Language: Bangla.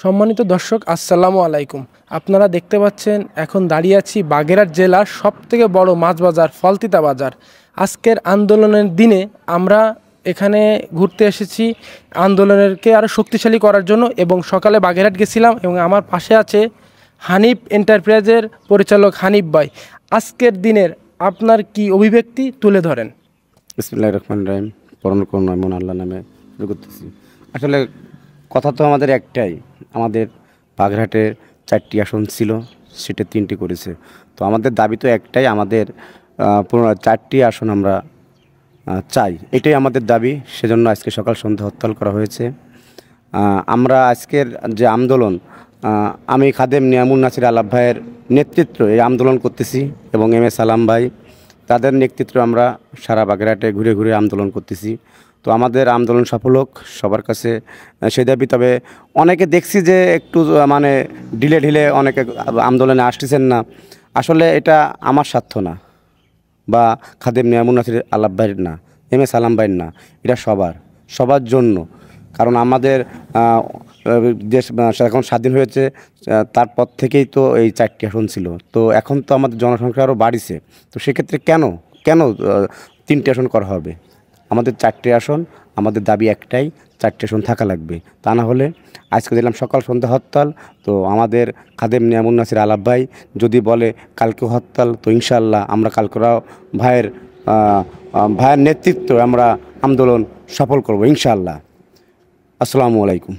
সম্মানিত দর্শক আসসালামু আলাইকুম। আপনারা দেখতে পাচ্ছেন এখন দাঁড়িয়ে আছি বাগেরহাট জেলার সবথেকে বড় মাছ বাজার ফলতিতা বাজার। আজকের আন্দোলনের দিনে আমরা এখানে ঘুরতে এসেছি আন্দোলনেরকে আরও শক্তিশালী করার জন্য, এবং সকালে বাগেরহাট গেছিলাম এবং আমার পাশে আছে হানিফ এন্টারপ্রাইজের পরিচালক হানিফ ভাই। আজকের দিনের আপনার কি অভিব্যক্তি তুলে ধরেন? বিসমিল্লাহির রহমানির রহিম। পরম করুণাময় মন আল্লাহ নামে শুরু করতেছি। আসলে কথা তো আমাদের একটাই, আমাদের বাগেরহাটের 4টি আসন ছিল, সেটা 3টি করেছে। তো আমাদের দাবি তো একটাই, আমাদের 4টি আসন আমরা চাই, এটাই আমাদের দাবি। সেজন্য আজকে সকাল সন্ধ্যা হরতাল করা হয়েছে। আমরা আজকের যে আন্দোলন, আমি খাদেম নিয়ামুন নাসির আলাপ ভাইয়ের নেতৃত্ব এই আন্দোলন করতেছি, এবং এম এ সালাম ভাই তাদের নেতৃত্বে আমরা সারা বাগেরহাটে ঘুরে ঘুরে আন্দোলন করতেছি। তো আমাদের আন্দোলন সফল হোক সবার কাছে সেই দাবি। তবে অনেকে দেখছি যে একটু মানে ঢিলে ঢিলে অনেকে আন্দোলনে আসতেছেন না। আসলে এটা আমার স্বার্থ না, বা খাদেম নিয়ামুন নাসির আলাপ ভাইয়ের না, এম এ সালাম ভাইয়ের না, এটা সবার জন্য। কারণ আমাদের দেশ এখন স্বাধীন হয়েছে, তারপর থেকেই তো এই 4টি আসন ছিল। তো এখন তো আমাদের জনসংখ্যা আরও বাড়িছে। তো সেক্ষেত্রে কেন 3টি আসন করা হবে? আমাদের 4টি আসন, আমাদের দাবি একটাই, 4টি আসন থাকা লাগবে। তা না হলে আজকে দিলাম সকাল সন্ধ্যা হরতাল। তো আমাদের খাদেম নিয়ামুন নাসির আলাপ ভাই যদি বলে কালকে হরতাল, তো ইনশাল্লাহ আমরা কালকেরাও ভাইয়ের নেতৃত্বে আমরা আন্দোলন সফল করব ইনশাল্লাহ। আসসালামু আলাইকুম।